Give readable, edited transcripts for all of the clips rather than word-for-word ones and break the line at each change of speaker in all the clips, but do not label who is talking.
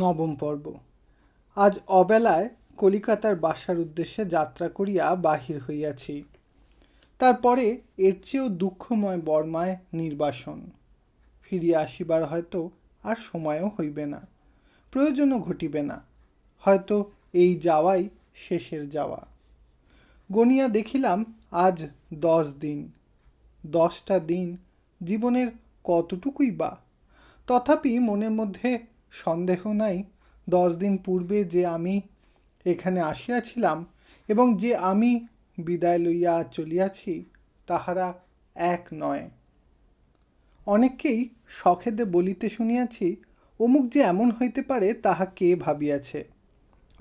নবম পর্ব। আজ অবেলায় কলিকাতার বাসার উদ্দেশ্যে যাত্রা করিয়া বাহির হইয়াছি। তারপরে এর চেয়েও দুঃখময় বর্মায় নির্বাসন। ফিরিয়া আসিবার হয়তো আর সময়ও হইবে না, প্রয়োজনও ঘটিবে না। হয়তো এই যাওয়াই শেষের যাওয়া। গনিয়া দেখিলাম আজ 10 দিন। 10টা দিন জীবনের কতটুকুই বা। তথাপি মনের মধ্যে সন্দেহ নাই, 10 দিন পূর্বে যে আমি এখানে আসিয়াছিলাম এবং যে আমি বিদায় লইয়া চলিয়াছি, তাহারা এক নয়। অনেককেই শখেদে বলিতে শুনিয়াছি, অমুক যে এমন হইতে পারে তাহা কে ভাবিয়াছে।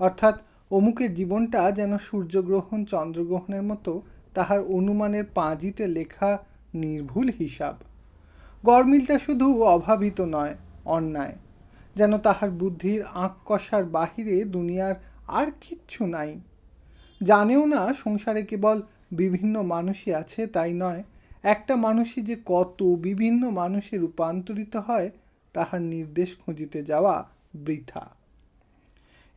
অর্থাৎ অমুকের জীবনটা যেন সূর্যগ্রহণ চন্দ্রগ্রহণের মতো, তাহার অনুমানের পাঁজিতে লেখা নির্ভুল হিসাব। গরমিলটা শুধু অভাবিত নয়, অন্যায়। যেন তাহার বুদ্ধির আঁক কষার বাহিরে দুনিয়ার আর কিচ্ছু নাই। জানেও না সংসারে কেবল বিভিন্ন মানুষই আছে, তাই নয়, একটা মানুষই যে কত বিভিন্ন মানুষে রূপান্তরিত হয় তাহার নির্দেশ খুঁজিতে যাওয়া বৃথা।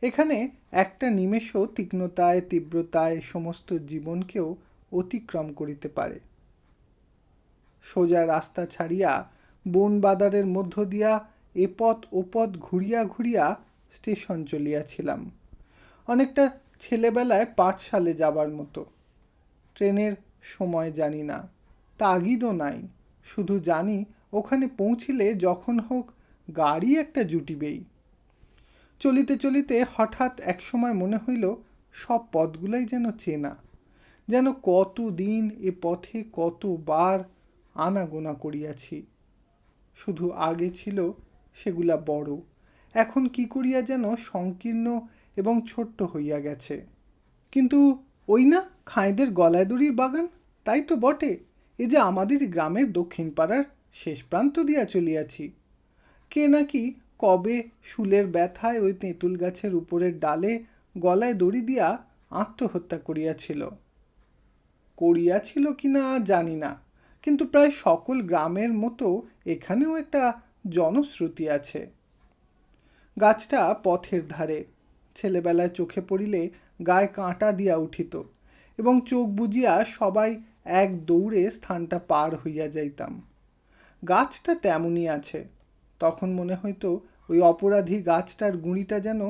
এখানে একটা নিমেষও তীক্ষ্ণতায় তীব্রতায় সমস্ত জীবনকেও অতিক্রম করিতে পারে। সোজা রাস্তা ছাড়িয়া বন বাদারের মধ্য দিয়া এপথ ওপথ ঘুরিয়া ঘুরিয়া স্টেশন চলিয়াছিলাম, অনেকটা ছেলেবেলায় পাঠশালে যাবার মতো। ট্রেনের সময় জানি না, তাগিদও নাই, শুধু জানি ওখানে পৌঁছিলে যখন হোক গাড়ি একটা জুটিবেই। চলিতে চলিতে হঠাৎ একসময় মনে হইল সব পথগুলাই যেন চেনা, যেন কতদিন এ পথে কতবার আনাগোনা করিয়াছি। শুধু আগে ছিল সেগুলা বড়, এখন কি করিয়া যেন সংকীর্ণ এবং ছোট্ট হইয়া গেছে। কিন্তু ওই না খাঁইদের গলায় দড়ির বাগান, তাই তো বটে। এ যে আমাদের গ্রামের দক্ষিণ পাড়ার শেষ প্রান্ত দিয়া চলিয়াছি। কে নাকি কবে শুলের ব্যথায় ওই তেঁতুল গাছের উপরের ডালে গলায় দড়ি দিয়া আত্মহত্যা করিয়াছিল কিনা জানি না, কিন্তু প্রায় সকল গ্রামের মতো এখানেও একটা জনশ্রুতি আছে। গাছটা পথের ধারে, ছেলেবেলায় চোখে পড়িলে গায়ে কাঁটা দিয়া উঠিত এবং চোখ বুজিয়া সবাই এক দৌড়ে স্থানটা পার হইয়া যাইতাম। গাছটা তেমনই আছে। তখন মনে হইতো ওই অপরাধী গাছটার গুঁড়িটা যেন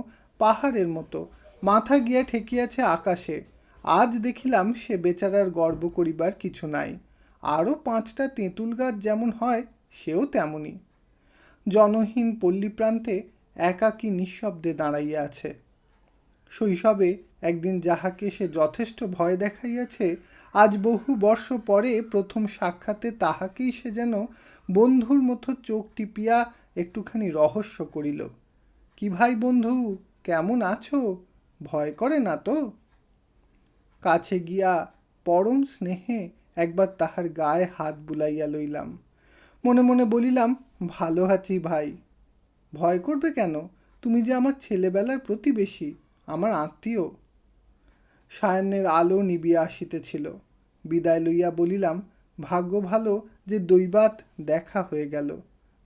পাহাড়ের মতো, মাথা গিয়া ঠেকিয়াছে আকাশে। আজ দেখিলাম সে বেচারার গর্ব করিবার কিছু নাই। আরও 5টা তেঁতুল গাছ যেমন হয় সেও তেমনই। জনহীন পল্লী প্রান্তে একাকী নিঃশব্দে দাঁড়াইয়া আছে। শৈশবে একদিন যাহাকে সে যথেষ্ট ভয় দেখাইয়াছে, আজ বহু বর্ষ পরে প্রথম সাক্ষাতে তাহাকেই সে যেন বন্ধুর মতো চোখ টিপিয়া একটুখানি রহস্য করিল। কি ভাই বন্ধু, কেমন আছো? ভয় করে না তো? কাছে গিয়া পরম স্নেহে একবার তাহার গায়ে হাত বুলাইয়া লইলাম। মনে মনে বলিলাম, ভালো আছি ভাই। ভয় করবে কেন? তুমি যে আমার ছেলেবেলার প্রতিবেশী, আমার আত্মীয়। সায়াহ্নের আলো নিবিয়া আসিতেছিল। বিদায় লইয়া বলিলাম, ভাগ্য ভালো যে দৈবাৎ দেখা হয়ে গেল।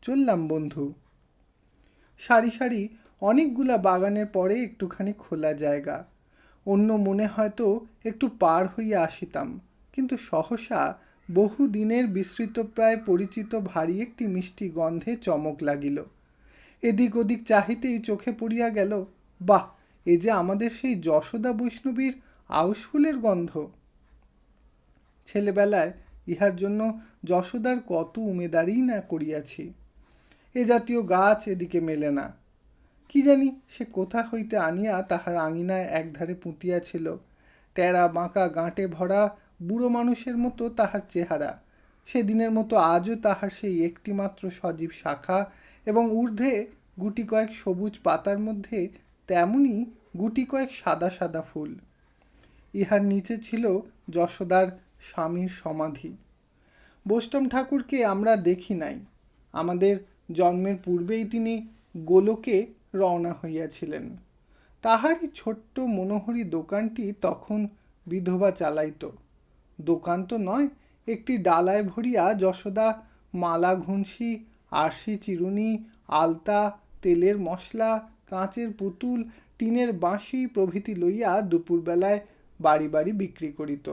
চললাম বন্ধু। সারি সারি অনেকগুলা বাগানের পরে একটুখানি খোলা জায়গা। অন্য মনে হয়তো একটু পার হইয়া আসিতাম, কিন্তু সহসা বহু দিনের বিস্মৃতপ্রায় পরিচিত ভারী একটি মিষ্টি গন্ধে চমক লাগিল। এদিক ওদিক চাহিতেই চোখে পড়িয়া গেল, বাহ, এ যে আমাদের সেই যশোদা বৈষ্ণবীর আউশ ফুলের গন্ধ। ছেলেবেলায় ইহার জন্য যশোদার কত উমেদারি না করিয়াছি। এ জাতীয় গাছ এদিকে মেলে না। কি জানি সে কোথা হইতে আনিয়া তাহার আঙিনায় একধারে পুঁতিয়াছিল। টেরা বাঁকা গাঁটে ভরা বুড়ো মানুষের মতো তাহার চেহারা। সেদিনের মতো আজও তাহার সেই একটিমাত্র সজীব শাখা এবং ঊর্ধ্বে গুটি কয়েক সবুজ পাতার মধ্যে তেমনি গুটি কয়েক সাদা সাদা ফুল। ইহার নিচে ছিল যশোদার স্বামীর সমাধি। বোষ্টম ঠাকুরকে আমরা দেখি নাই। আমাদের জন্মের পূর্বেই তিনি গোলকে রওনা হইয়াছিলেন। তাহারই ছোট্ট মনোহরী দোকানটি তখন বিধবা চালাইত। দোকান তো নয়, একটি ডালায় ভরিয়া যশোদা মালা ঘুনসি, আরশি চিরুনি, আলতা, তেলের মশলা, কাঁচের পুতুল, টিনের বাঁশি প্রভৃতি লইয়া দুপুরবেলায় বাড়ি বাড়ি বিক্রি করিত।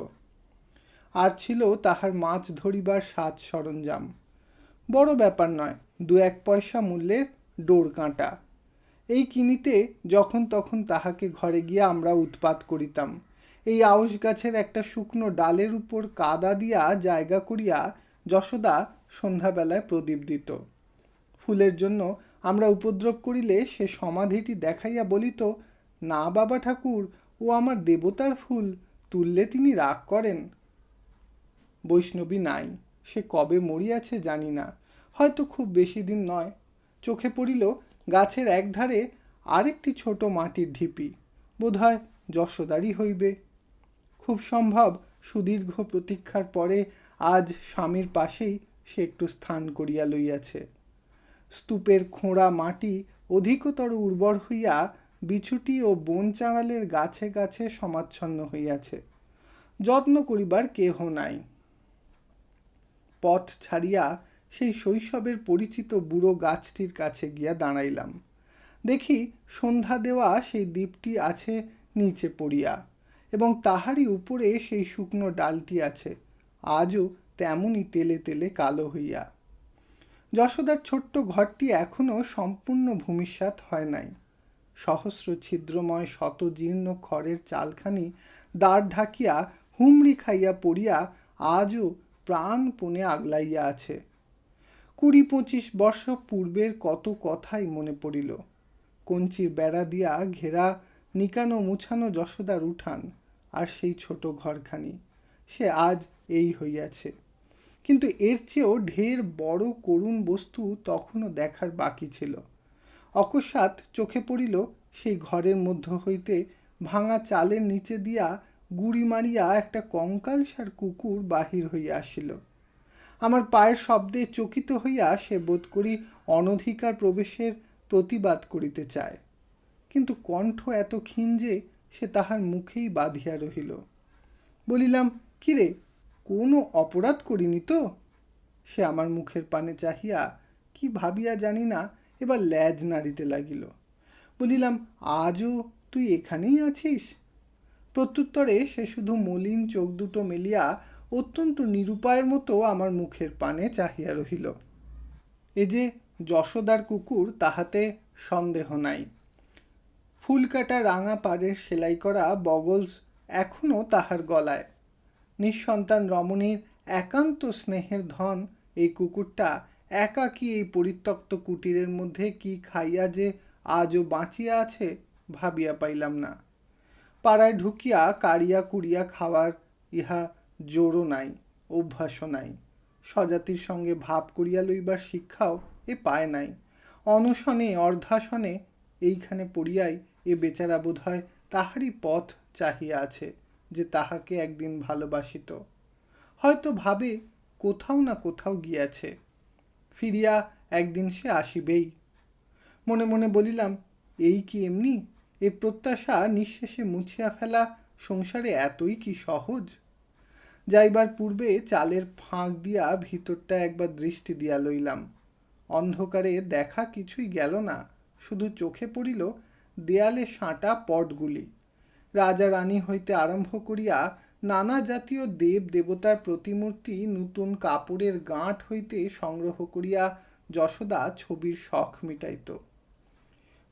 আর ছিল তাহার মাছ ধরিবার সাজ সরঞ্জাম, বড় ব্যাপার নয়, 2-1 পয়সা মূল্যের ডোর কাঁটা। এই কিনিতে যখন তখন তাহাকে ঘরে গিয়া আমরা উৎপাত করিতাম। এই আউশ গাছের একটা শুকনো ডালের উপর কাদা দিয়া জায়গা করিয়া যশোদা সন্ধ্যাবেলায় প্রদীপ দিত। ফুলের জন্য আমরা উপদ্রব করিলে সে সমাধিটি দেখাইয়া বলিত, না বাবা ঠাকুর, ও আমার দেবতার ফুল, তুললে তিনি রাগ করেন। বৈষ্ণবী নাই, সে কবে মরিয়াছে জানি না, হয়তো খুব বেশি দিন নয়। চোখে পড়িল গাছের একধারে আরেকটি ছোট মাটির ঢিপি, বোধহয় যশোদারই হইবে। খুব সম্ভব সুদীর্ঘ প্রতীক্ষার পরে আজ স্বামীর পাশেই সে একটু স্থান করিয়া লইয়াছে। স্তূপের খোঁড়া মাটি অধিকতর উর্বর হইয়া বিছুটি ও বন চাঁড়ালের গাছে গাছে সমাচ্ছন্ন হইয়াছে। যত্ন করিবার কেহ নাই। পথ ছাড়িয়া সেই শৈশবের পরিচিত বুড়ো গাছটির কাছে গিয়া দাঁড়াইলাম। দেখি সন্ধ্যা দেওয়া সেই দ্বীপটি আছে নিচে পড়িয়া, এবং তাহারই উপরে সেই শুকনো ডালটি আছে, আজও তেমনই তেলে তেলে কালো হইয়া। যশোদার ছোট্ট ঘরটি এখনো সম্পূর্ণ ভূমিসাৎ হয় নাই। সহস্র ছিদ্রময় শত জীর্ণ খড়ের চালখানি দ্বার ঢাকিয়া হুমড়ি খাইয়া পড়িয়া আজও প্রাণপণে আগলাইয়া আছে। 20-25 বর্ষ পূর্বের কত কথাই মনে পড়িল। কঞ্চির বেড়া দিয়া ঘেরা নিকানো মুছানো যশোদার উঠান, আর সেই ছোট ঘরখানি, সে আজ এই হইয়াছে। কিন্তু এর চেয়েও ঢের বড় করুণ বস্তু তখনও দেখার বাকি ছিল। অকস্মাৎ চোখে পড়িল সেই ঘরের মধ্য হইতে ভাঙা চালের নিচে দিয়া গুড়ি মারিয়া একটা কঙ্কালসার কুকুর বাহির হইয়া আসিল। আমার পায়ের শব্দে চকিত হইয়া সে বোধ করি অনধিকার প্রবেশের প্রতিবাদ করিতে চায়, কিন্তু কণ্ঠ এত ক্ষীণ যে সে তাহার মুখেই বাঁধিয়া রহিল। বলিলাম, কিরে, কোনো অপরাধ করিনি তো? সে আমার মুখের পানে চাহিয়া কি ভাবিয়া জানি না এবার ল্যাজ নাড়িতে লাগিল। বলিলাম, আজও তুই এখানেই আছিস? প্রত্যুত্তরে সে শুধু মলিন চোখ দুটো মেলিয়া অত্যন্ত নিরুপায়ের মতো আমার মুখের পানে চাহিয়া রহিল। এ যে যশোদার কুকুর তাহাতে সন্দেহ নাই। ফুলকাটা রাঙা পাড়ের সেলাই করা বগলস এখনও তাহার গলায়। নিঃসন্তান রমণীর একান্ত স্নেহের ধন এই কুকুরটা একাকী এই পরিত্যক্ত কুটিরের মধ্যে কি খাইয়া যে আজও বাঁচিয়া আছে ভাবিয়া পাইলাম না। পাড়ায় ঢুকিয়া কাড়িয়া কুড়িয়া খাওয়ার ইহা জোরও নাই, অভ্যাসও নাই। স্বজাতির সঙ্গে ভাব করিয়া লইবার শিক্ষাও এ পায় নাই। অনশনে অর্ধাসনে এইখানে পড়িয়াই এ বেচারা বোধহয় তাহারই পথ চাহিয়া আছে, যে তাহাকে একদিন ভালোবাসিত। হয়তো ভাবে কোথাও না কোথাও গিয়াছে, ফিরিয়া একদিন সে আসিবেই। মনে মনে বলিলাম, এই কি এমনি? এ প্রত্যাশা নিঃশেষে মুছিয়া ফেলা সংসারে এতই কি সহজ? যাইবার পূর্বে চালের ফাঁক দিয়া ভিতরটা একবার দৃষ্টি দিয়া লইলাম। অন্ধকারে দেখা কিছুই গেল না, শুধু চোখে পড়িল দেয়ালে সাঁটা পটগুলি। রাজা রানী হইতে আরম্ভ করিয়া নানা জাতীয় দেব দেবতার প্রতিমূর্তি নূতন কাপড়ের গাঁট হইতে সংগ্রহ করিয়া যশোদা ছবির শখ মিটাইত।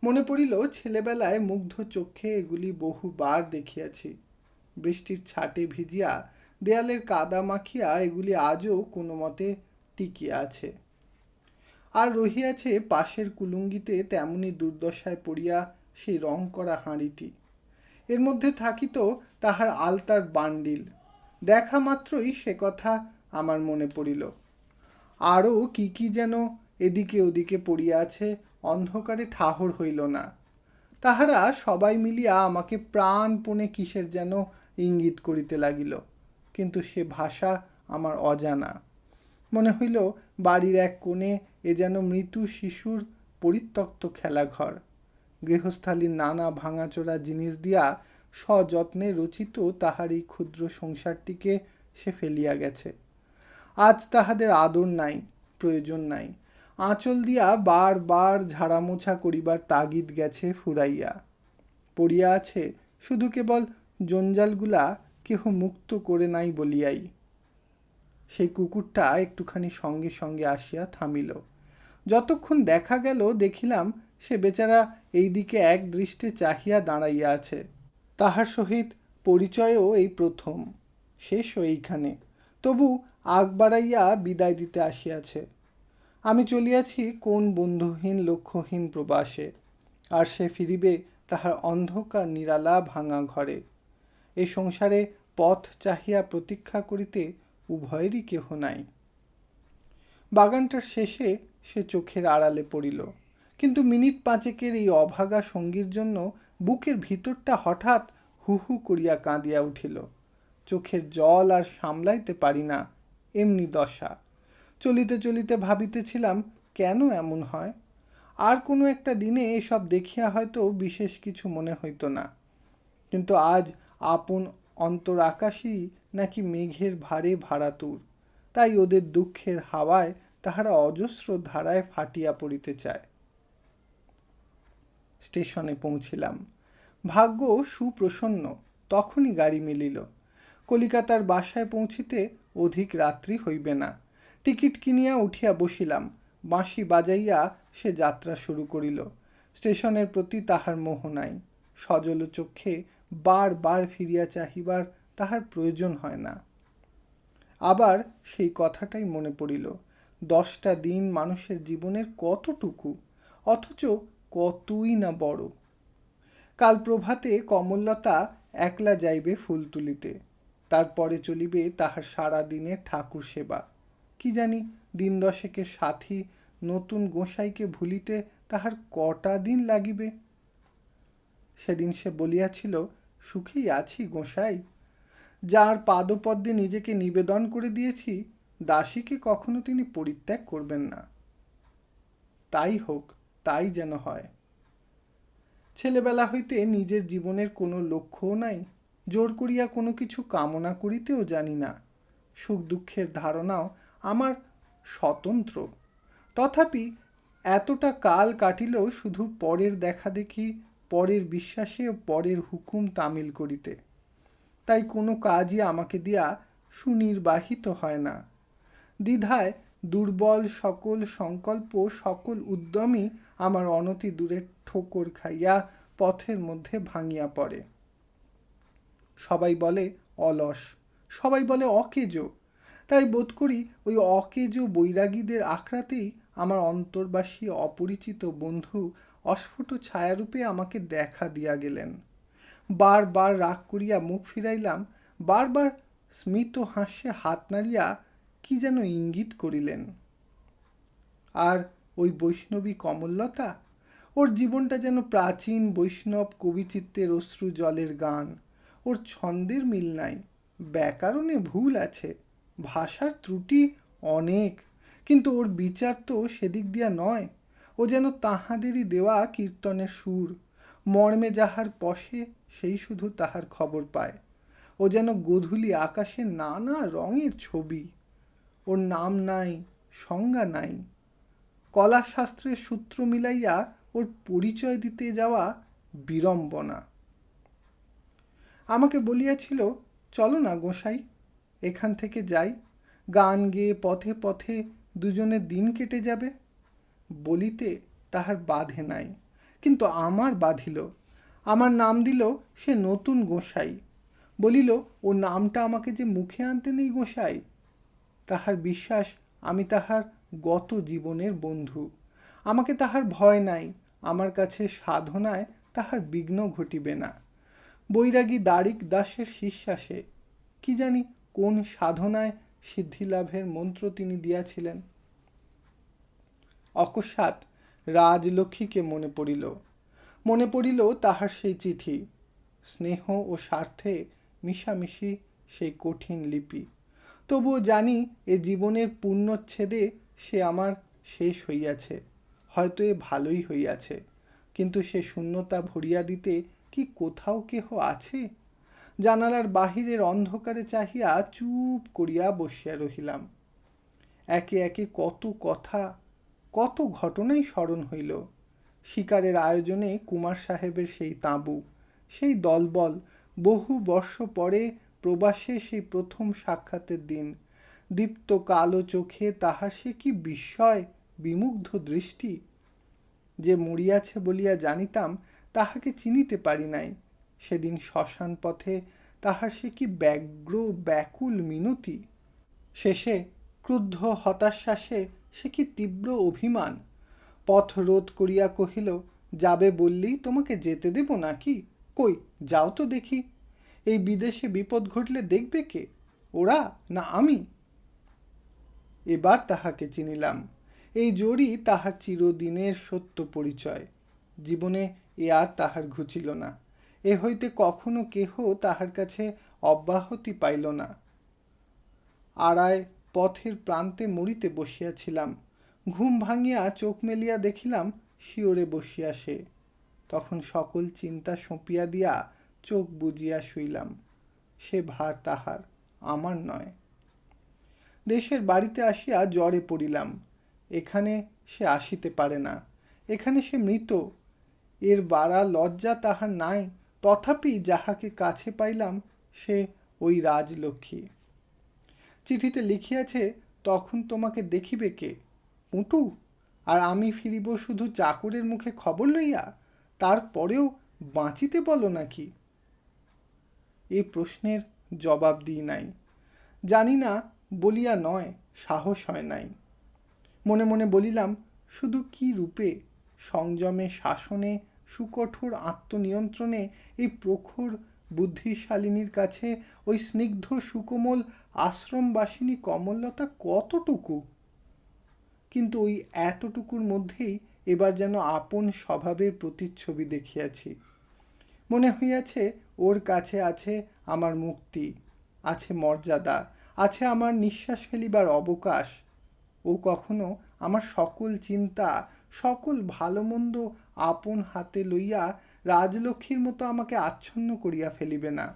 মনে পড়িল ছেলেবেলায় মুগ্ধ চক্ষে এগুলি বহুবার দেখিয়াছি। বৃষ্টির ছাটে ভিজিয়া দেয়ালের কাদা মাখিয়া এগুলি আজও কোনো মতে টিকিয়া আছে। আর রহিয়াছে পাশের কুলুঙ্গিতে তেমনি দুর্দশায় পড়িয়া সেই রং করা হাঁড়িটি। এর মধ্যে থাকিত তাহার আলতার বান্ডিল। দেখা মাত্রই সে কথা আমার মনে পড়িল। আরও কি কি যেন এদিকে ওদিকে পড়িয়া আছে, অন্ধকারে ঠাহর হইল না। তাহারা সবাই মিলিয়া আমাকে প্রাণপণে কিসের যেন ইঙ্গিত করিতে লাগিল, কিন্তু সে ভাষা আমার অজানা। মনে হইল বাড়ির এক কোণে এ যেন মৃত্যু শিশুর পরিত্যক্ত খেলাঘর। গৃহস্থালীর নানা ভাঙাচোরা জিনিস দিয়া সযত্নে রচিত তাহার এই ক্ষুদ্র সংসারটিকে সে ফেলিয়া গেছে। আজ তাহাদের আদর নাই, প্রয়োজন নাই। আঁচল দিয়া বার বার ঝাড়ামোছা করিবার তাগিদ গেছে ফুরাইয়া। পড়িয়া আছে শুধু কেবল জঞ্জালগুলা কেহ মুক্ত করে নাই বলিয়াই। সেই কুকুরটা একটুখানি সঙ্গে সঙ্গে আসিয়া থামিল। যতক্ষণ দেখা গেল দেখিলাম সে বেচারা এই দিকে এক দৃষ্টে চাহিয়া দাঁড়াইয়া আছে। তাহার সহিত পরিচয়ও এই প্রথম, শেষও এইখানে, তবু আগ বাড়াইয়া বিদায় দিতে আসিয়াছে। আমি চলিয়াছি কোন বন্ধুহীন লক্ষ্যহীন প্রবাসে, আর সে ফিরিবে তাহার অন্ধকার নিরালা ভাঙা ঘরে। এই সংসারে পথ চাহিয়া প্রতীক্ষা করিতে উভয়েরই কেহ নাই। বাগানটার শেষে সে চোখের আড়ালে পড়িল, কিন্তু মিনিট পাঁচেকের এই অভাগা সঙ্গীর জন্য বুকের ভিতরটা হঠাৎ হু হু করিয়া কাঁদিয়া উঠিল। চোখের জল আর সামলাইতে পারি না, এমনি দশা। চলিতে চলিতে ভাবিতেছিলাম কেন এমন হয়। আর কোনো একটা দিনে এসব দেখিয়া হয়তো বিশেষ কিছু মনে হইত না, কিন্তু আজ আপন অন্তর আকাশই নাকি মেঘের ভারে ভারাতুর, তাই ওদের দুঃখের হাওয়ায় তাহারা অজস্র ধারায় ফাটিয়া পড়িতে চায়। স্টেশনে পৌঁছিলাম। ভাগ্য সুপ্রসন্ন, তখনই গাড়ি মিলিল। কলিকাতার বাসায় পৌঁছিতে অধিক রাত্রি হইবে না। টিকিট কিনিয়া উঠিয়া বসিলাম। বাঁশি বাজাইয়া সে যাত্রা শুরু করিল। স্টেশনের প্রতি তাহার মোহ নাই। সজল চক্ষে বার বার ফিরিয়া চাহিবার তাহার প্রয়োজন হয় না। আবার সেই কথাটাই মনে পড়িল, 10টা দিন মানুষের জীবনের কতটুকু, অথচ কতই না বড়। কাল প্রভাতে কমললতা একলা যাইবে ফুল তুলিতে, তারপরে চলিবে তাহার সারা দিনের ঠাকুর সেবা। কি জানি দিন দশেকের সাথী নতুন গোসাইকে ভুলিতে তাহার কটা দিন লাগিবে। সেদিন সে বলিয়াছিল, সুখেই আছি গোসাই, যার পাদপদ্মে নিজেকে নিবেদন করে দিয়েছি, দাসীকে কখনো তিনি পরিত্যাগ করবেন না। তাই হোক, তাই যেন হয়। ছেলেবেলা হইতে নিজের জীবনের কোনো লক্ষ্যও নাই, জোর করিয়া কোনো কিছু কামনা করিতেও জানি না। সুখ দুঃখের ধারণাও আমার স্বতন্ত্র। তথাপি এতটা কাল কাটিলেও শুধু পরের দেখা দেখি, পরের বিশ্বাসে ও পরের হুকুম তামিল করিতে। তাই কোনো কাজই আমাকে দিয়া সুনির্বাহিত হয় না। দ্বিধায় দুর্বল সকল সংকল্প, সকল উদ্যমই আমার অনতি দূরে ঠোকর খাইয়া পথের মধ্যে ভাঙিয়া পড়ে। সবাই বলে অলস, সবাই বলে অকেজো, তাই বোধ করি ওই অকেজো বৈরাগীদের আখড়াতেই আমার অন্তর্বাসী অপরিচিত বন্ধু অস্ফুট ছায়ারূপে আমাকে দেখা দিয়া গেলেন। বারবার রাগ করিয়া মুখ ফিরাইলাম, বারবার স্মিত হাস্যে হাত নাড়িয়া কি যেন ইঙ্গিত করিলেন। আর ওই বৈষ্ণবী কমললতা, ওর জীবনটা যেন প্রাচীন বৈষ্ণব কবিচিত্রের অশ্রু জলের গান। ওর ছন্দের মিল নাই, ব্যাকরণে ভুল আছে, ভাষার ত্রুটি অনেক, কিন্তু ওর বিচার তো সেদিক দিয়া নয়। ও যেন তাহাদেরই দেওয়া কীর্তনের সুর, মর্মে যাহার পশে সেই শুধু তাহার খবর পায়। ও যেন গোধূলি আকাশে নানা রঙের ছবি। ওর নাম নাই, সংজ্ঞা নাই। কলাশাস্ত্রের সূত্র মিলাইয়া ওর পরিচয় দিতে যাওয়া বিড়ম্বনা। আমাকে বলিয়াছিল, চলো না গোসাই, এখান থেকে যাই, গান গেয়ে পথে পথে দুজনের দিন কেটে যাবে। বলিতে তাহার বাধে নাই, কিন্তু আমার বাধিল। আমার নাম দিল সে নতুন গোসাই, বলিল ও নামটা আমাকে যে মুখে আনতে নেই গোসাই। তাহার বিশ্বাস আমি তাহার গত জীবনের বন্ধু, আমাকে তাহার ভয় নাই, আমার কাছে সাধনায় তাহার বিঘ্ন ঘটিবে না। বৈরাগী দারিক দাসের শিষ্যাসে, কি জানি কোন সাধনায় সিদ্ধিলাভের মন্ত্র তিনি দিয়াছিলেন। অকস্মাৎ রাজলক্ষ্মীকে মনে পড়িল তাহার সেই চিঠি, স্নেহ ও স্বার্থে মিশামিশি সেই কঠিন লিপি। তবুও জানি এ জীবনের পূর্ণচ্ছেদে সে আমার শেষ হইয়াছে, হয়তো এ ভালোই হইয়াছে, কিন্তু সে শূন্যতা ভরিয়া দিতে কি কোথাও কেহ আছে? জানালার বাহিরের অন্ধকারে চাহিয়া চুপ করিয়া বসিয়া রহিলাম। একে একে কত কথা, কত ঘটনাই স্মরণ হইল। শিকারের আয়োজনে কুমার সাহেবের সেই তাঁবু, সেই দলবল, বহু বর্ষ পরে প্রবাসে সেই প্রথম সাক্ষাতের দিন, দীপ্ত কালো চোখে তাহার সে কি বিস্ময়, বিমুগ্ধ দৃষ্টি! যে মরিয়াছে বলিয়া জানিতাম, তাহাকে চিনিতে পারি নাই। সেদিন শ্মশান পথে তাহার সে কি ব্যগ্র ব্যাকুল মিনতি! শেষে ক্রুদ্ধ হতাশ্বাসে সে কি তীব্র অভিমান! পথ রোধ করিয়া কহিল, যাবে বললেই তোমাকে যেতে দেব নাকি? কই যাও তো দেখি। এই বিদেশে বিপদ ঘটলে দেখবে কে, ওরা না আমি? এবার তাহাকে চিনিলাম। এই জোরই তাহার চিরদিনের সত্য পরিচয়। জীবনে এ আর তাহার ঘুচিল না। এ হইতে কখনো কেহ তাহার কাছে অব্যাহতি পাইল না। আড়ায় পথের প্রান্তে মরিতে বসিয়াছিলাম। ঘুম ভাঙিয়া চোখ মেলিয়া দেখিলাম শিওরে বসিয়া সে। তখন সকল চিন্তা সঁপিয়া দিয়া চোখ বুজিয়া শুইলাম। সে ভার তাহার, আমার নয়। দেশের বাড়িতে আসিয়া জ্বরে পড়িলাম। এখানে সে আসিতে পারে না, এখানে সে মৃত। এর বাড়া লজ্জা তাহার নাই, তথাপি যাহাকে কাছে পাইলাম সে ওই রাজলক্ষ্মী। চিঠিতে লিখিয়াছে, তখন তোমাকে দেখিবে কে, পুঁটু? আর আমি ফিরিব শুধু চাকরের মুখে খবর লইয়া? তারপরেও বাঁচিতে বলো নাকি? এ প্রশ্নের জবাব দিই নাই। জানি না বলিয়া নয়, সাহস হয় নাই। মনে মনে বলিলাম, শুধু কি রূপে, সংযমে, শাসনে, সুকঠোর আত্মনিয়ন্ত্রণে এই প্রখর বুদ্ধিশালিনীর কাছে ওই স্নিগ্ধ সুকোমল আশ্রমবাসিনী কমললতা কতটুকু! কিন্তু ওই এতটুকুর মধ্যেই এবার যেন আপন স্বভাবের প্রতিচ্ছবি দেখিয়াছি। মনে হইয়াছে ওর কাছে আছে আমার মুক্তি, আছে মর্যাদা, আছে আমার নিঃশ্বাস ফেলিবার অবকাশ। ও কখনো আমার সকল চিন্তা, সকল ভালো মন্দ আপন হাতে লইয়া রাজলক্ষ্মীর মতো আমাকে আচ্ছন্ন করিয়া ফেলিবে না।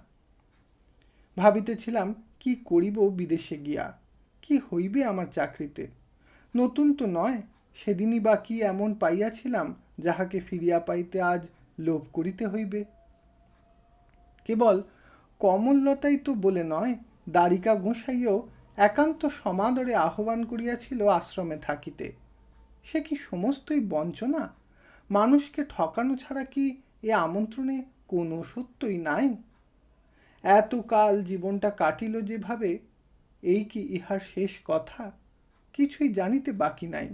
ভাবিতেছিলাম, কি করিব বিদেশে গিয়া, কি হইবে আমার চাকরিতে। নতুন তো নয়, সেদিনই বা কি এমন পাইয়াছিলাম যাহাকে ফিরিয়া পাইতে আজ লোভ করিতে হইবে। কেবল কমললতাই তো বলে নয়, দ্বারিকা গোসাইও একান্ত সমাদরে আহ্বান করিয়াছিল আশ্রমে থাকিতে। সে কি সমস্তই বঞ্চনা? মানুষকে ঠকানো ছাড়া কি এ আমন্ত্রণে কোনো সত্যই নাই? এতকাল জীবনটা কাটিল যেভাবে, এই কি ইহার শেষ কথা? কিছুই জানিতে বাকি নাই।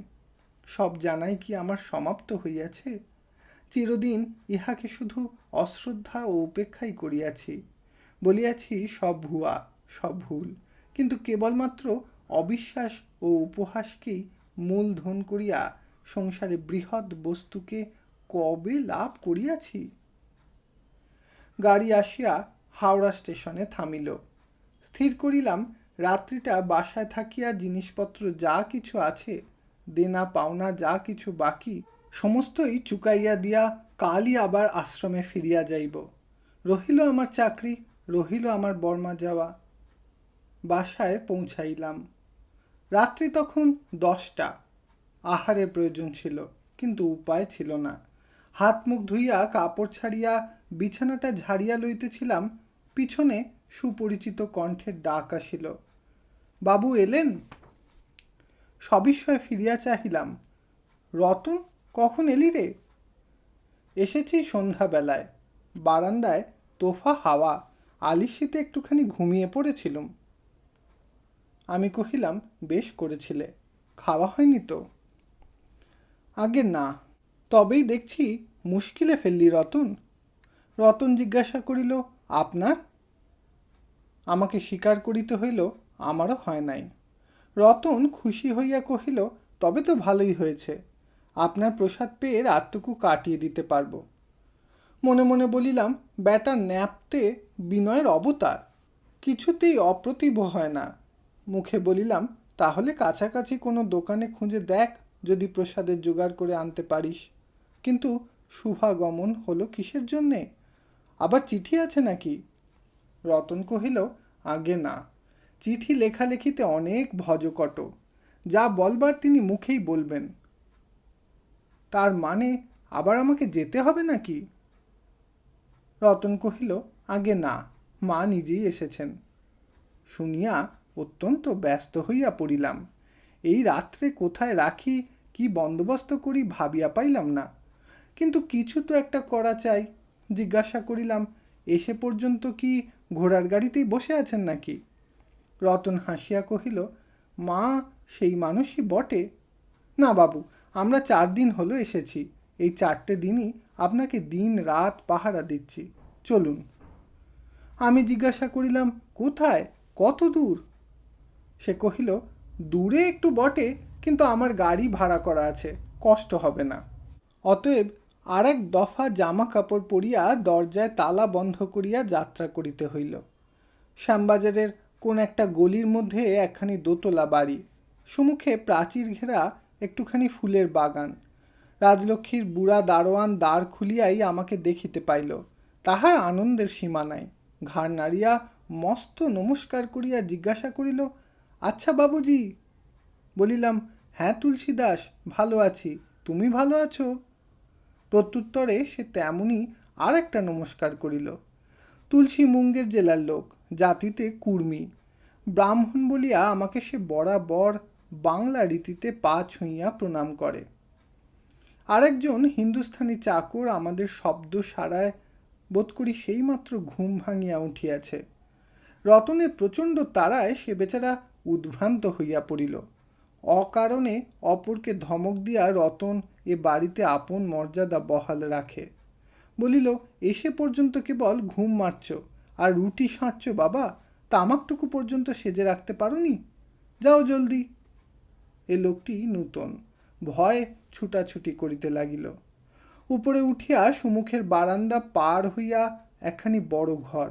সব জানাই কি আমার সমাপ্ত হইয়াছে? চিরদিন ইহাকে শুধু অশ্রদ্ধা ও উপেক্ষাই করিয়াছি। বলিয়াছি সব ভুয়া, সব ভুল, কিন্তু কেবলমাত্র অবিশ্বাস ও উপহাসকেই মূলধন করিয়া সংসারে বৃহৎ বস্তুকে কবে লাভ করিয়াছি? গাড়ি আসিয়া হাওড়া স্টেশনে থামিল। স্থির করিলাম, রাত্রিটা বাসায় থাকিয়া জিনিসপত্র যা কিছু আছে, দেনা পাওনা যা কিছু বাকি, সমস্তই চুকাইয়া দিয়া কালই আবার আশ্রমে ফিরিয়া যাইব। রহিল আমার চাকরি, রহিল আমার বর্মা যাওয়া। বাসায় পৌঁছাইলাম। রাত্রি তখন 10টা। আহারের প্রয়োজন ছিল, কিন্তু উপায় ছিল না। হাত মুখ ধুইয়া কাপড় ছাড়িয়া বিছানাটা ঝাড়িয়া লইতেছিলাম, পিছনে সুপরিচিত কণ্ঠের ডাক আসিল, বাবু এলেন? সবিস্ময়ে ফিরিয়া চাহিলাম। রতন, কখন এলি রে? এসেছি সন্ধ্যাবেলায়। বারান্দায় তোফা হাওয়া, আলিশিতে একটুখানি ঘুমিয়ে পড়েছিলুম। আমি কহিলাম, বেশ করেছিলে। খাওয়া হয়নি তো? আগে না। তবেই দেখছি মুশকিলে ফেললি রতন। রতন জিজ্ঞাসা করিল, আপনার? আমাকে স্বীকার করিতে হইল আমারও হয় নাই। রতন খুশি হইয়া কহিল, তবে তো ভালোই হয়েছে। আপনার প্রসাদ পেয়ে রাতটুকু কাটিয়ে দিতে পারব। মনে মনে বলিলাম, ব্যাটা ন্যাপতে বিনয়ের অবতার, কিছুতেই অপ্রতিভ হয় না। মুখে বলিলাম, তাহলে কাছাকাছি কোনো দোকানে খুঁজে দেখ, যদি প্রসাদের জোগাড় করে আনতে পারিস। কিন্তু শুভাগমন হলো কিসের জন্যে? আবার চিঠি আছে নাকি? রতন কহিল, আগে না। চিঠি লেখালেখিতে অনেক ভজকট, যা বলবার তিনি মুখেই বলবেন। তার মানে আবার আমাকে যেতে হবে নাকি? রতন কহিল, আগে না, মা নিজেই এসেছেন। শুনিয়া অত্যন্ত ব্যস্ত হইয়া পড়িলাম। এই রাত্রে কোথায় রাখি, কি বন্দোবস্ত করি ভাবিয়া পাইলাম না। কিন্তু কিছু তো একটা করা চাই। জিজ্ঞাসা করিলাম, এসে পর্যন্ত কি ঘোড়ার গাড়িতেই বসে আছেন নাকি? রতন হাসিয়া কহিল, মা সেই মানুষই বটে। না বাবু, আমরা 4 দিন হলো এসেছি। এই 4টে দিনই আপনাকে দিন রাত পাহারা দিচ্ছি, চলুন। আমি জিজ্ঞাসা করিলাম, কোথায়, কত দূর? সে কহিল, দূরে একটু বটে, কিন্তু আমার গাড়ি ভাড়া করা আছে, কষ্ট হবে না। অতএব আর এক দফা জামা কাপড় পরিয়া দরজায় তালা বন্ধ করিয়া যাত্রা করিতে হইল। শ্যামবাজারের কোন একটা গলির মধ্যে একখানি দোতলা বাড়ি, সম্মুখে প্রাচীর ঘেরা একটুখানি ফুলের বাগান। রাজলক্ষ্মীর বুড়া দারোয়ান দ্বার খুলিয়াই আমাকে দেখিতে পাইল। তাহার আনন্দের সীমা নাই। ঘাড় নাড়িয়া মস্ত নমস্কার করিয়া জিজ্ঞাসা করিল, আচ্ছা বাবুজি? বলিলাম, হ্যাঁ তুলসী দাস, ভালো আছি, তুমি ভালো আছো? প্রত্যুত্তরে সে তেমনি আর একটা নমস্কার করিল। তুলসী মুঙ্গের জেলার লোক, জাতিতে কুর্মী। ব্রাহ্মণ বলিয়া আমাকে সে বরাবর বাংলা রীতিতে পা ছুঁইয়া প্রণাম করে। আরেকজন হিন্দুস্থানি চাকর আমাদের শব্দ সারায় বোধ করি সেইমাত্র ঘুম ভাঙিয়া উঠিয়াছে। রতনের প্রচণ্ড তাড়ায় সে বেচারা উদ্ভ্রান্ত হইয়া পড়িল। অকারণে অপরকে ধমক দিয়া রতন এ বাড়িতে আপন মর্যাদা বহাল রাখে। বলিল, এসে পর্যন্ত কেবল ঘুম মারছ আর রুটি সাঁটছ বাবা, তামাকটুকু পর্যন্ত সেজে রাখতে পারোনি? যাও জলদি। এ লোকটি নূতন, ভয় ছুটাছুটি করিতে লাগিল। উপরে উঠিয়া সুমুখের বারান্দা পার হইয়া একখানি বড় ঘর,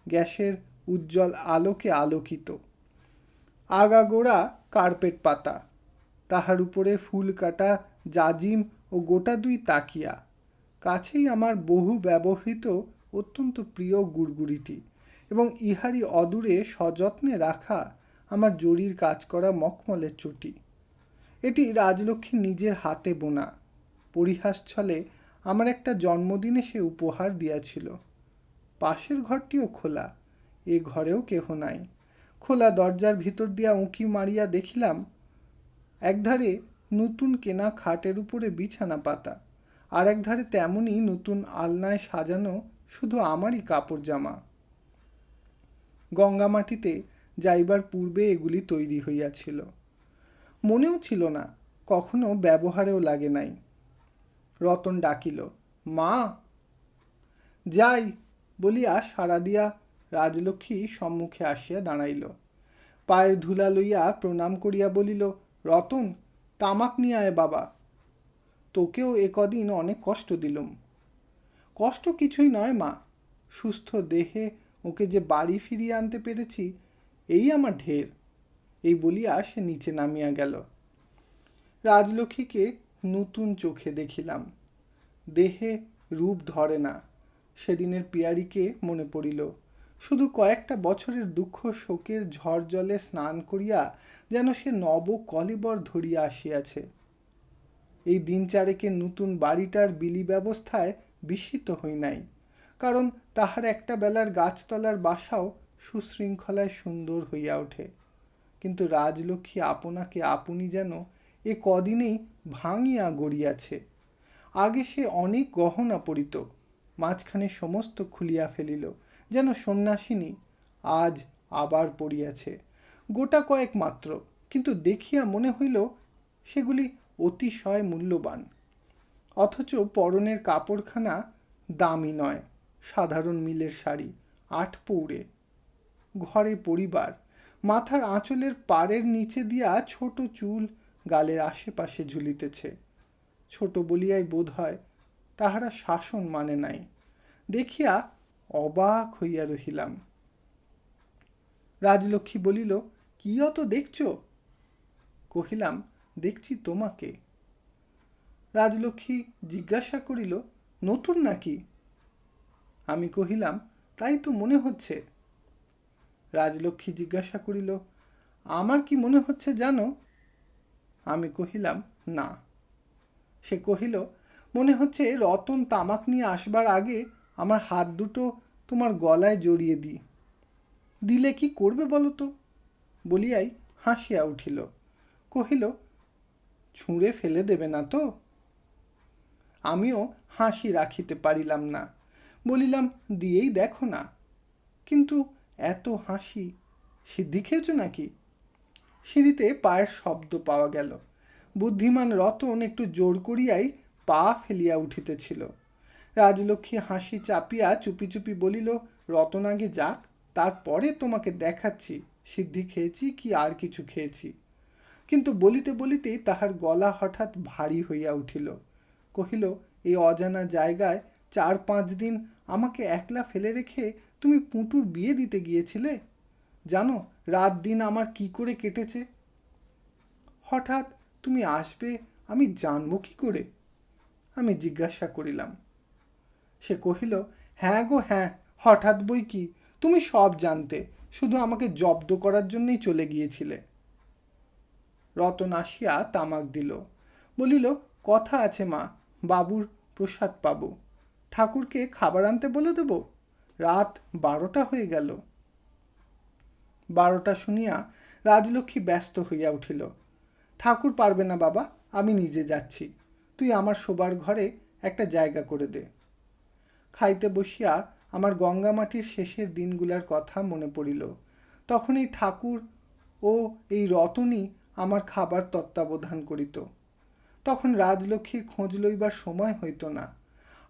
গ্যাসের উজ্জ্বল আলোকে আলোকিত। আগাগোড়া কার্পেট পাতা, তাহার উপরে ফুল কাটা জাজিম ও গোটা 2 তাকিয়া। কাছেই আমার বহু ব্যবহৃত অত্যন্ত প্রিয় গুড়গুড়িটি এবং ইহারই অদূরে সযত্নে রাখা আমার জরির কাজ করা মখমলের চটি। এটি রাজলক্ষ্মী নিজের হাতে বোনা। পরিহাস ছলে আমার একটা জন্মদিনে সে উপহার দিয়াছিল। পাশের ঘরটিও খোলা, এ ঘরেও কেহ নাই। খোলা দরজার ভিতর দিয়া উঁকি মারিয়া দেখিলাম, একধারে নতুন কেনা খাটের উপরে বিছানা পাতা, আর একধারে তেমনই নতুন আলনায় সাজানো শুধু আমারই কাপড় জামা। গঙ্গামাটিতে যাইবার পূর্বে এগুলি তৈরি হইয়াছিল। মনেও ছিল না, কখনো ব্যবহারেও লাগে নাই। রতন ডাকিল, মা। যাই বলিয়া সাড়া দিয়া রাজলক্ষ্মী সম্মুখে আসিয়া দাঁড়াইল। পায়ের ধুলা লইয়া প্রণাম করিয়া বলিল, রতন, তামাক নিয়ে আয় বাবা। তোকেও এ কদিন অনেক কষ্ট দিলুম। কষ্ট কিছুই নয় মা, সুস্থ দেহে ওকে যে বাড়ি ফিরিয়ে আনতে পেরেছি, এই আমার ঢের। এই বলিয়া সে নিচে নামিয়া গেল। রাজলক্ষ্মীকে নতুন চোখে দেখিলাম। দেহে রূপ ধরে না। সেদিনের পিয়ারিকে মনে পড়িল। শুধু কয়েকটা বছরের দুঃখ শোকের ঝড় জলে স্নান করিয়া যেন সে নব কলেবর ধরিয়া আসিয়াছে। এই দিন চারেকের নতুন বাড়িটার বিলি ব্যবস্থায় বিস্মিত হই নাই, কারণ তাহার একটা বেলার গাছতলার বাসাও সুশৃঙ্খলায় সুন্দর হইয়া ওঠে। কিন্তু রাজলক্ষ্মী আপনাকে আপনি যেন এ কদিনেই ভাঙিয়া গড়িয়াছে। আগে সে অনেক গহনা পরিত, মাঝখানে সমস্ত খুলিয়া ফেলিল, যেন সন্ন্যাসিনী। আজ আবার পড়িয়াছে, গোটা কয়েক মাত্র, কিন্তু দেখিয়া মনে হইল সেগুলি অতিশয় মূল্যবান। অথচ পরনের কাপড়খানা দামি নয়, সাধারণ মিলের শাড়ি, 8 পৌড়ে। ঘরে পরিবার, মাথার আঁচলের পাড়ের নিচে দিয়া ছোট চুল গালের আশেপাশে ঝুলিতেছে। ছোট বলিয়াই বোধ হয় তাহারা শাসন মানে নাই। দেখিয়া অবাক হইয়া রহিলাম। রাজলক্ষ্মী বলিল, কি অত দেখছ? কহিলাম, দেখছি তোমাকে। রাজলক্ষ্মী জিজ্ঞাসা করিল, নতুন নাকি? আমি কহিলাম, তাই তো মনে হচ্ছে। রাজলক্ষ্মী জিজ্ঞাসা করিল, আমার কি মনে হচ্ছে জানো? আমি কহিলাম, না। সে কহিল, মনে হচ্ছে রতন তামাক নিয়ে আসবার আগে আমার হাত দুটো তোমার গলায় জড়িয়ে দিই। দিলে কি করবে বলো তো? বলিয়াই হাসিয়া উঠিল। কহিল, ছুঁড়ে ফেলে দেবে না তো? আমিও হাসি রাখিতে পারিলাম না। বলিলাম, দিয়েই দেখো না। কিন্তু এত হাসি, সিদ্ধি খেয়েছ নাকি? সিঁড়িতে পায়ের শব্দ পাওয়া গেল। বুদ্ধিমান রতন একটু জোর করিয়াই পা ফেলিয়া উঠিতেছিল। রাজলক্ষ্মী হাসি চাপিয়া চুপি চুপি বলিল, রতন আগে যাক, তারপরে তোমাকে দেখাচ্ছি সিদ্ধি খেয়েছি কি আর কিছু খেয়েছি। কিন্তু বলিতে বলিতেই তাহার গলা হঠাৎ ভারী হইয়া উঠিল। কহিল, এই অজানা জায়গায় 4-5 দিন আমাকে একলা ফেলে রেখে তুমি পুঁটুর বিয়ে দিতে গিয়েছিলে? জানো রাত দিন আমার কি করে কেটেছে? হঠাৎ তুমি আসবে আমি জানবো কি করে? আমি জিজ্ঞাসা করিলাম। সে কহিল, হ্যাঁ গো হ্যাঁ, হঠাৎ বই কি, তুমি সব জানতে, শুধু আমাকে জব্দ করার জন্যই চলে গিয়েছিলে। রতন আসিয়া তামাক দিল। বলিল, কথা আছে মা, বাবুর প্রসাদ পাব। ঠাকুরকে খাবার আনতে বলে দেব? রাত 12টা হয়ে গেল। 12টা শুনিয়া রাজলক্ষ্মী ব্যস্ত হইয়া উঠিল। ঠাকুর পারবে না বাবা, আমি নিজে যাচ্ছি। তুই আমার শোবার ঘরে একটা জায়গা করে দে। খাইতে বসিয়া আমার গঙ্গামাটির শেষের দিনগুলার কথা মনে পড়িল। তখন এই ঠাকুর ও এই রতনই আমার খাবার তত্ত্বাবধান করিত। তখন রাজলক্ষ্মীর খোঁজ লইবার সময় হইত না।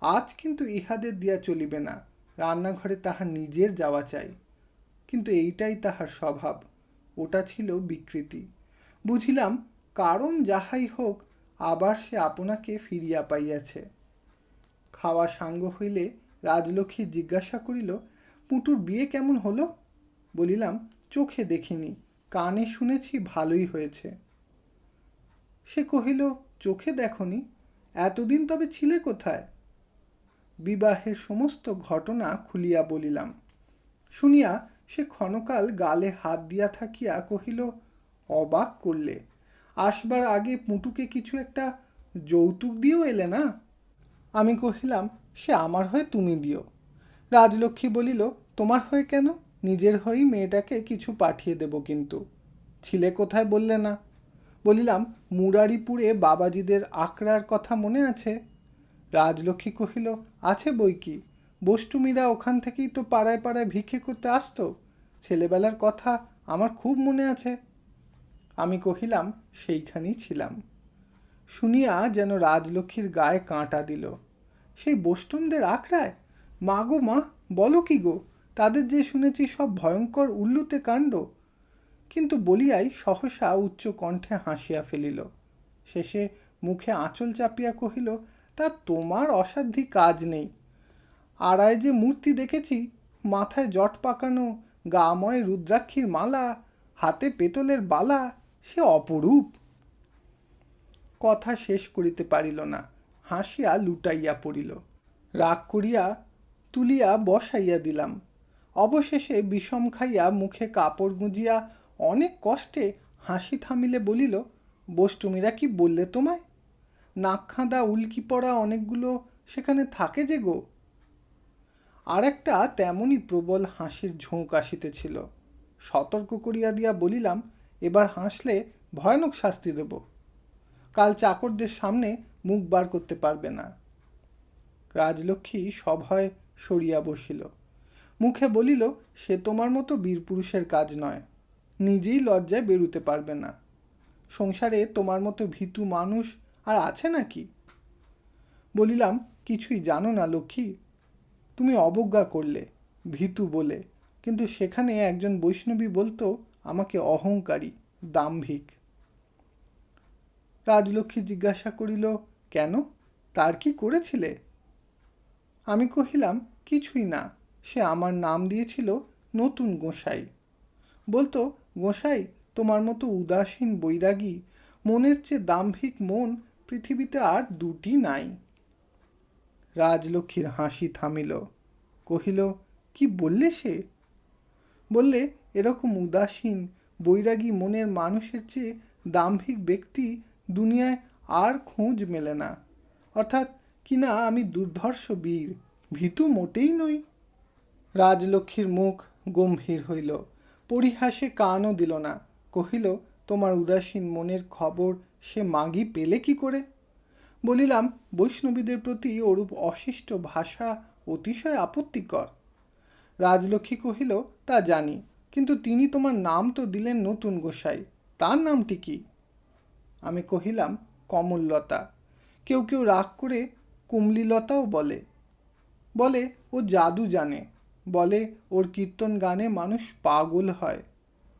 আজ কিন্তু ইহাদের দিয়া চলিবে না, রান্নাঘরে তাহার নিজের যাওয়া চাই। কিন্তু এইটাই তাহার স্বভাব, ওটা ছিল বিকৃতি। বুঝিলাম, কারণ যাহাই হোক আবার সে আপনাকে ফিরিয়া পাইয়াছে। খাওয়া সাঙ্গ হইলে রাজলক্ষ্মী জিজ্ঞাসা করিল, পুঁটুর বিয়ে কেমন হলো? বলিলাম, চোখে দেখিনি, কানে শুনেছি ভালোই হয়েছে। সে কহিল, চোখে দেখনি? এতদিন তবে ছিলে কোথায়? বিবাহের সমস্ত ঘটনা খুলিয়া বলিলাম। শুনিয়া সে ক্ষণকাল গালে হাত দিয়া থাকিয়া কহিল, অবাক করলে, আসবার আগে পুঁটুকে কিছু একটা যৌতুক দিয়েও এলে না? আমি কহিলাম, সে আমার হয়ে তুমি দিও। রাজলক্ষ্মী বলিল, তোমার হয়ে কেন? নিজের হয়েই মেয়েটাকে কিছু পাঠিয়ে দেব। কিন্তু ছিলে কোথায় বললে না? বলিলাম, মুরারিপুরে বাবাজিদের আখড়ার কথা মনে আছে? রাজলক্ষ্মী কহিল, আছে বই কি, বষ্টুমীরা ওখান থেকেই তো পাড়ায় পাড়ায় ভিক্ষে করতে আসতো। ছেলেবেলার কথা আমার খুব মনে আছে। আমি কহিলাম, সেইখানেই ছিলাম। শুনিয়া যেন রাজলক্ষ্মীর গায়ে কাঁটা দিল। সেই বষ্টুমদের আখড়ায়? মা গো মা, বলো কি গো, তাদের যে শুনেছি সব ভয়ঙ্কর উল্লুতে কাণ্ড। কিন্তু বলিয়াই সহসা উচ্চ কণ্ঠে হাসিয়া ফেলিল। শেষে মুখে আঁচল চাপিয়া কহিল, তা তোমার অসাধ্যি কাজ নেই। আড়ায় যে মূর্তি দেখেছি, মাথায় জট পাকানো, গাময় রুদ্রাক্ষীর মালা, হাতে পেতলের বালা, সে অপরূপ। কথা শেষ করিতে পারিল না, হাসিয়া লুটাইয়া পড়িল। রাগ করিয়া তুলিয়া বসাইয়া দিলাম। অবশেষে বিষম খাইয়া মুখে কাপড় গুঁজিয়া অনেক কষ্টে হাসি থামিলে বলিল, বষ্টুমীরা কি বললে তোমায়? নাকখাঁদা উল্কি পড়া অনেকগুলো সেখানে থাকে যে গো। আর একটা তেমনই প্রবল হাসির ঝোঁক আসিতেছিল। সতর্ক করিয়া দিয়া বলিলাম, এবার হাসলে ভয়ানক শাস্তি দেব। কাল চাকরদের সামনে মুখ বার করতে পারবে না। রাজলক্ষ্মী সভয় সরিয়া বসিল। মুখে বলিল, সে তোমার মতো বীরপুরুষের কাজ নয়। নিজেই লজ্জায় বেরুতে পারবে না। সংসারে তোমার মতো ভীতু মানুষ আর আছে নাকি? বলিলাম, কিছুই জানো না লক্ষ্মী। তুমি অবজ্ঞা করলে ভীতু বলে, কিন্তু সেখানে একজন বৈষ্ণবী বলতো আমাকে অহংকারী, দাম্ভিক। রাজলক্ষ্মী জিজ্ঞাসা করিল, কেন, তার কি করেছিলে? আমি কহিলাম, কিছুই না, সে আমার নাম দিয়েছিল নতুন গোসাই। বলতো, গোসাই, তোমার মতো উদাসীন বৈরাগী, মনের চেয়ে দাম্ভিক মন পৃথিবীতে আর দুটি নাই। রাজলক্ষ্মীর হাসি থামিল। কহিল, কি বললে সে? বললে, এরকম উদাসীন বৈরাগী মনের মানুষের চেয়ে দাম্ভিক ব্যক্তি দুনিয়ায় আর খোঁজ মেলে না। অর্থাৎ কিনা আমি দুর্ধর্ষ বীর, ভীতু মোটেই নই। রাজলক্ষ্মীর মুখ গম্ভীর হইল, পরিহাসে কানও দিল না। কহিল, তোমার উদাসীন মনের খবর সে মাগি পেলে কি করে? বলিলাম, বৈষ্ণবীদের প্রতি ওরূপ অশিষ্ট ভাষা অতিশয় আপত্তিকর। রাজলক্ষ্মী কহিল, তা জানি, কিন্তু তিনি তোমার নাম তো দিলেন নতুন গোসাই, তার নামটি কি? আমি কহিলাম, কমললতা। কেউ কেউ রাগ করে কুমলিলতাও বলে। বলে ও জাদু জানে, বলে ওর কীর্তন গানে মানুষ পাগল হয়,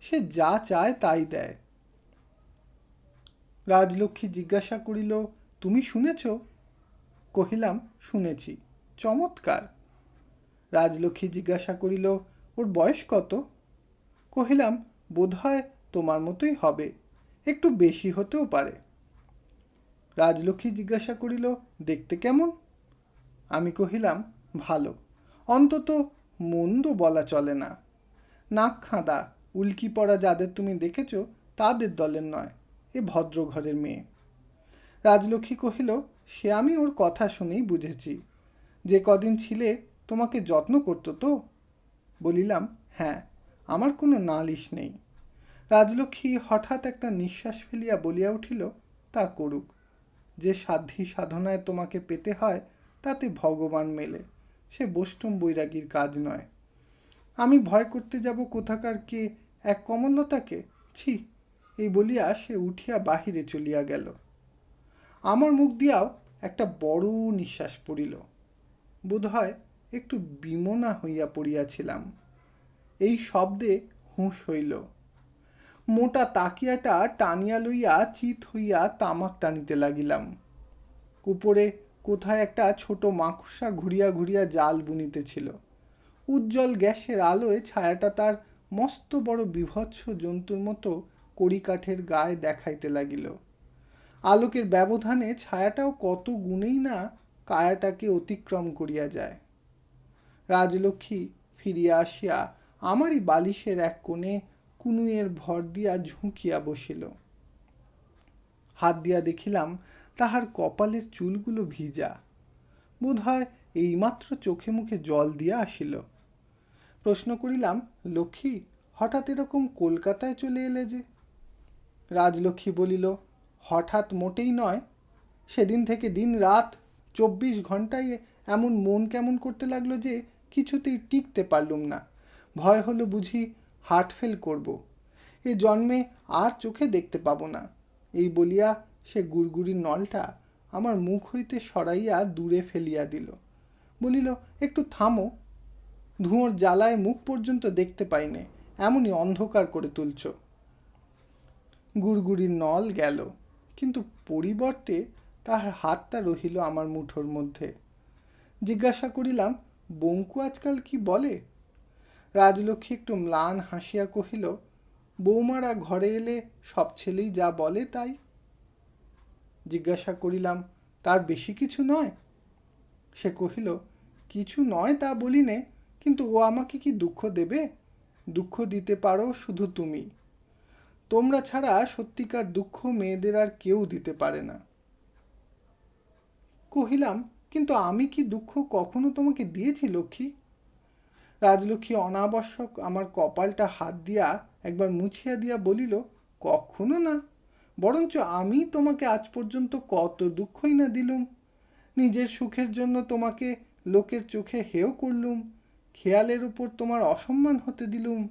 সে যা চায় তাই দেয়। রাজলক্ষ্মী জিজ্ঞাসা করিল, তুমি শুনেছ? কহিলাম, শুনেছি। চমৎকার। রাজলক্ষ্মী জিজ্ঞাসা করিল, ওর বয়স কত? কহিলাম, বোধহয় তোমার মতোই হবে, একটু বেশি হতেও পারে। রাজলক্ষ্মী জিজ্ঞাসা করিল, দেখতে কেমন? আমি কহিলাম, ভালো, অন্তত মন্দ বলা চলে না। নাক খাঁদা, উল্কি পড়া যাদের তুমি দেখেছ তাদের দলের নয়, এ ভদ্র ঘরের মেয়ে। রাজলক্ষ্মী কহিল, সে আমি ওর কথা শুনেই বুঝেছি। যে কদিন ছিলে তোমাকে যত্ন করতো তো? বলিলাম, হ্যাঁ, আমার কোনো নালিশ নেই। রাজলক্ষ্মী হঠাৎ একটা নিঃশ্বাস ফেলিয়া বলিয়া উঠিল, তা করুক। যে সাধ্যি সাধনায় তোমাকে পেতে হয় তাতে ভগবান মেলে, সে বৈষ্ণব বৈরাগীর কাজ নয়। আমি ভয় করতে যাব কোথাকার কে এক কমললতাকে? ছি! এই বলিয়া সে উঠিয়া বাহিরে চলিয়া গেল। আমার মুখ দিয়াও একটা বড় নিঃশ্বাস পড়িল। বোধহয় একটু বিমনা হইয়া পড়িয়াছিলাম। এই শব্দে হুঁশ হইল। মোটা তাকিয়াটা টানিয়া লইয়া চিত হইয়া তামাক টানিতে লাগিলাম। উপরে কোথায় একটা ছোট মাকড়সা ঘুরিয়া ঘুরিয়া জাল বুনিতেছিল। উজ্জ্বল গ্যাসের আলোয় ছায়াটা তার মস্ত বড় বিভৎস জন্তুর মতো কড়িকাঠের গায়ে দেখাইতে লাগিল। আলোকের ব্যবধানে ছায়াটাও কত গুণেই না কায়াটাকে অতিক্রম করিয়া যায়। রাজলক্ষ্মী ফিরিয়া আসিয়া আমারই বালিশের এক কোণে কুনুইয়ের ভর দিয়া ঝুঁকিয়া বসিল। হাত দিয়া দেখিলাম তাহার কপালের চুলগুলো ভিজা, বোধহয় এইমাত্র চোখে মুখে জল দিয়া আসিল। প্রশ্ন করিলাম, লক্ষ্মী, হঠাৎ এরকম কলকাতায় চলে এলে যে? রাজলক্ষ্মী বলিল, হঠাৎ মোটেই নয়। সেদিন থেকে দিন রাত 24 ঘন্টায় এমন মন কেমন করতে লাগলো যে কিছুতেই টিকতে পারলুম না। ভয় হলো বুঝি হার্ট ফেল করব, এ জন্মে আর চোখে দেখতে পাবো না। এই বলিয়া সে গুড়গুড়ির নলটা আমার মুখ হইতে সরাইয়া দূরে ফেলিয়া দিল। বলিল, একটু থামো, ধুঁয়োর জ্বালায় মুখ পর্যন্ত দেখতে পাইনে, এমনই অন্ধকার করে তুলছ। গুড়গুড়ির নল গেল, কিন্তু পরিবর্তে তাহার হাতটা রহিল আমার মুঠোর মধ্যে। জিজ্ঞাসা করিলাম, বঙ্কু আজকাল কি বলে? রাজলক্ষ্মী একটু ম্লান হাসিয়া কহিল, বৌমারা ঘরে এলে সব ছেলেই যা বলে তাই। জিজ্ঞাসা করিলাম, তার বেশি কিছু নয়? সে কহিল, কিছু নয় তা বলিনে, কিন্তু ও আমাকে কি দুঃখ দেবে? দুঃখ দিতে পারো শুধু তুমি। তোমরা ছাড়া সত্যিকার দুঃখ মেয়েদের আর কেউ দিতে পারে না। কহিলাম, কিন্তু আমি কি দুঃখ কখনো তোমাকে দিয়েছি লক্ষ্মী? রাজলক্ষ্মী অনাবশ্যক আমার কপালটা হাত দিয়া একবার মুছিয়া দিয়া বলিল, কখনো না, বরঞ্চ আমি তোমাকে আজ পর্যন্ত কত দুঃখই না দিলুম। নিজের সুখের জন্য তোমাকে লোকের চোখে হেয় করলুম, খেয়ালের উপর তোমার অসম্মান হতে দিলুম।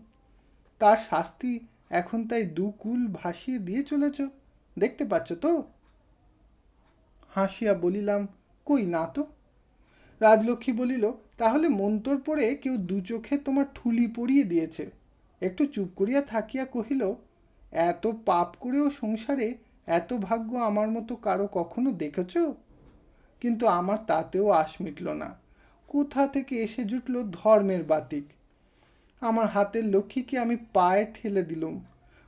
তার শাস্তি এখন তাই দুকুল ভাসিয়ে দিয়ে চলেছ, দেখতে পাচ্ছ তো? হাসিয়া বলিলাম, কই না তো। রাজলক্ষ্মী বলিল, তাহলে মন্তর পড়ে কেউ দু চোখে তোমার ঠুলি পরিয়ে দিয়েছে। একটু চুপ করিয়া থাকিয়া কহিল, এত পাপ করেও সংসারে এত ভাগ্য আমার মতো কারো কখনো দেখেছ? কিন্তু আমার তাতেও আশ মিটল না। কোথা থেকে এসে জুটল ধর্মের বাতিক। আমার হাতের লক্ষ্মীকে আমি পায়ে ঠেলে দিলুম।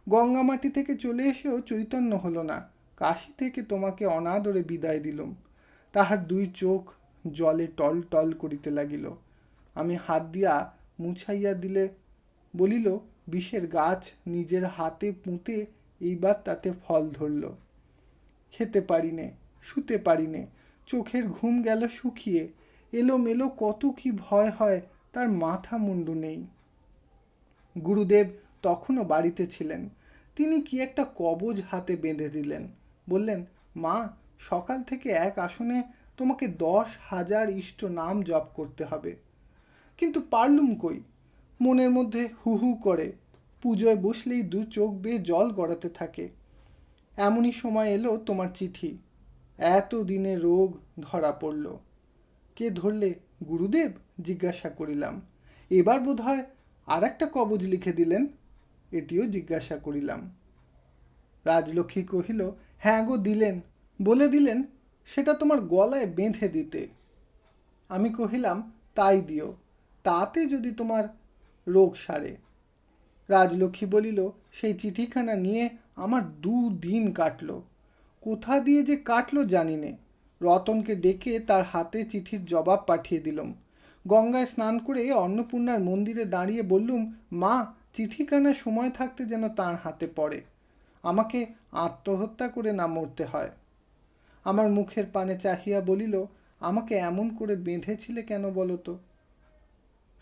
গঙ্গামাটি থেকে চলে এসেও চৈতন্য হলো না। কাশী থেকে তোমাকে অনাদরে বিদায় দিলুম। তাহার দুই চোখ জলে টল টল করিতে লাগিল। আমি হাত দিয়া মুছাইয়া দিলে বলিল, বিষের গাছ নিজের হাতে পুঁতে এইবার তাতে ফল ধরল। খেতে পারি নে, শুতে পারি নে, চোখের ঘুম গেল শুকিয়ে, এলোমেলো কত কি ভয় হয় তার মাথা মুন্ডু নেই। গুরুদেব তখনও বাড়িতে ছিলেন। তিনি কি একটা কবজ হাতে বেঁধে দিলেন। বললেন, মা, সকাল থেকে এক আসনে তোমাকে 10,000 ইষ্ট নাম জপ করতে হবে। কিন্তু পারলুম কই। মনের মধ্যে হু হু করে, পুজোয় বসলেই দু চোখ বেয়ে জল গড়াতে থাকে। এমনই সময় এলো তোমার চিঠি। এত দিনে রোগ ধরা পড়ল। কে ধরলে? গুরুদেব? জিজ্ঞাসা করিলাম। এবার বোধ হয় আর একটা কবজ লিখে দিলেন? এটিও জিজ্ঞাসা করিলাম। রাজলক্ষ্মী কহিল, হ্যাঁ গো দিলেন। বলে দিলেন সেটা তোমার গলায় বেঁধে দিতে। আমি কহিলাম, তাই দিও, তাতে যদি তোমার রোগ সারে। রাজলক্ষ্মী বলিল, সেই চিঠিখানা নিয়ে আমার 2 দিন কাটল। কোথা দিয়ে যে কাটলো জানি নে। রতনকে ডেকে তার হাতে চিঠির জবাব পাঠিয়ে দিলাম। গঙ্গায় স্নান করে অন্নপূর্ণার মন্দিরে দাঁড়িয়ে বললুম, মা, চিঠিখানা সময় থাকতে যেন তার হাতে পড়ে, আমাকে আত্মহত্যা করে না মরতে হয়। আমার মুখের পানে চাহিয়া বলিল, আমাকে এমন করে বেঁধেছিলে কেন বলো তো?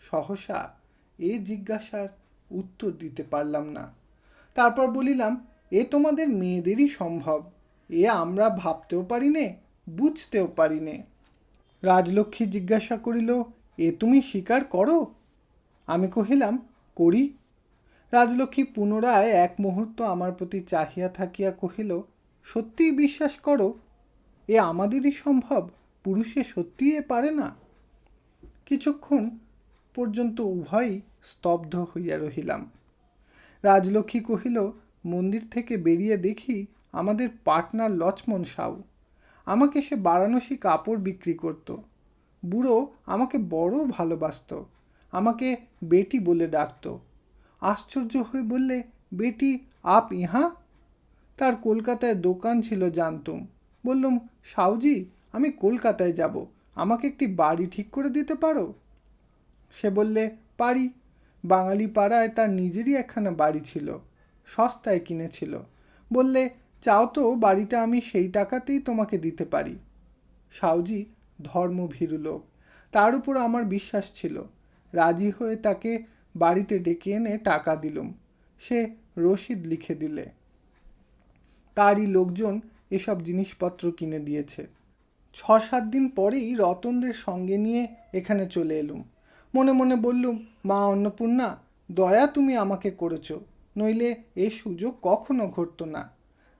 সহসা এই জিজ্ঞাসার উত্তর দিতে পারলাম না। তারপর বলিলাম, এ তোমাদের মেয়েদেরই সম্ভব, এ আমরা ভাবতেও পারি নে, বুঝতেও পারি নে। রাজলক্ষ্মী জিজ্ঞাসা করিল, এ তুমি স্বীকার করো? আমি কহিলাম, করি। রাজলক্ষ্মী পুনরায় এক মুহূর্ত আমার প্রতি চাহিয়া থাকিয়া কহিল, সত্যিই বিশ্বাস করো? এ আমাদেরই সম্ভব, পুরুষে সত্যিই এ পারে না? কিছুক্ষণ পর্যন্ত উভয়ই স্তব্ধ হইয়া রহিলাম। রাজলক্ষ্মী কহিল, মন্দির থেকে বেরিয়ে দেখি আমাদের পার্টনার লক্ষ্মণ সাউ। আমাকে সে বারাণসী কাপড় বিক্রি করত। বুড়ো আমাকে বড় ভালোবাসত, আমাকে বেটি বলে ডাকত। আশ্চর্য হয়ে বললে, বেটি আপ ইহা? তার কলকাতায় দোকান ছিল জানতুম। বললুম, সাউজি, আমি কলকাতায় যাব, আমাকে একটি বাড়ি ঠিক করে দিতে পারো? সে বললে, পারি। বাঙালি পাড়ায় তার নিজেরই একখানা বাড়ি ছিল, সস্তায় কিনেছিল। বললে, চাও তো বাড়িটা আমি সেই টাকাতেই তোমাকে দিতে পারি। সাউজি ধর্মভীরু লোক, তার উপর আমার বিশ্বাস ছিল। রাজি হয়ে তাকে বাড়িতে ডেকে এনে টাকা দিলুম। সে রসিদ লিখে দিলে। তারই লোকজন এসব জিনিসপত্র কিনে দিয়েছে। 6-7 দিন পরেই রতনদের সঙ্গে নিয়ে এখানে চলে এলুম। মনে মনে বললুম, মা অন্নপূর্ণা, দয়া তুমি আমাকে করেছ, নইলে এ সুযোগ কখনো ঘটত না।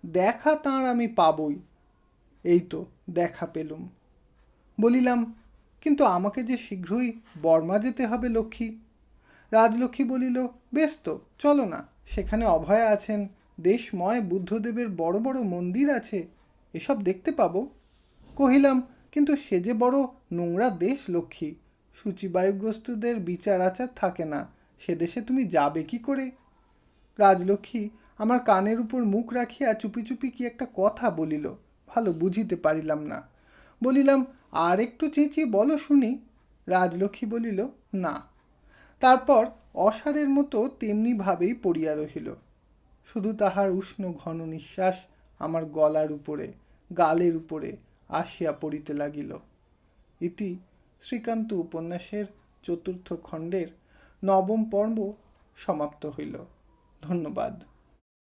দেখা তাঁর আমি পাবই। এই তো দেখা পেলুম। বলিলাম, কিন্তু আমাকে যে শীঘ্রই বর্মা যেতে হবে লক্ষ্মী। রাজলক্ষ্মী বলিল, বেশ তো, চলো না, সেখানে অভয়া আছেন, দেশময় বুদ্ধদেবের বড় বড় মন্দির আছে, এসব দেখতে পাবো। কহিলাম, কিন্তু সে যে বড় নোংরা দেশ লক্ষ্মী, সূচিবায়ুগ্রস্তদের বিচার আচার থাকে না, সে দেশে তুমি যাবে কি করে? রাজলক্ষ্মী আমার কানের উপর মুখ রাখিয়া চুপি চুপি কি একটা কথা বলিল, ভালো বুঝিতে পারিলাম না। বলিলাম, আর একটু চেঁচিয়ে বলো শুনি। রাজলক্ষ্মী বলিল, না। তারপর অসারের মতো তেমনি ভাবেই পড়িয়া রহিল। শুধু তাহার উষ্ণ ঘন নিঃশ্বাস আমার গলার উপরে, গালের উপরে আসিয়া পড়িতে লাগিল। ইতি শ্রীকান্ত উপন্যাসের 4th খণ্ডের 9ম পর্ব সমাপ্ত হইল। ধন্যবাদ।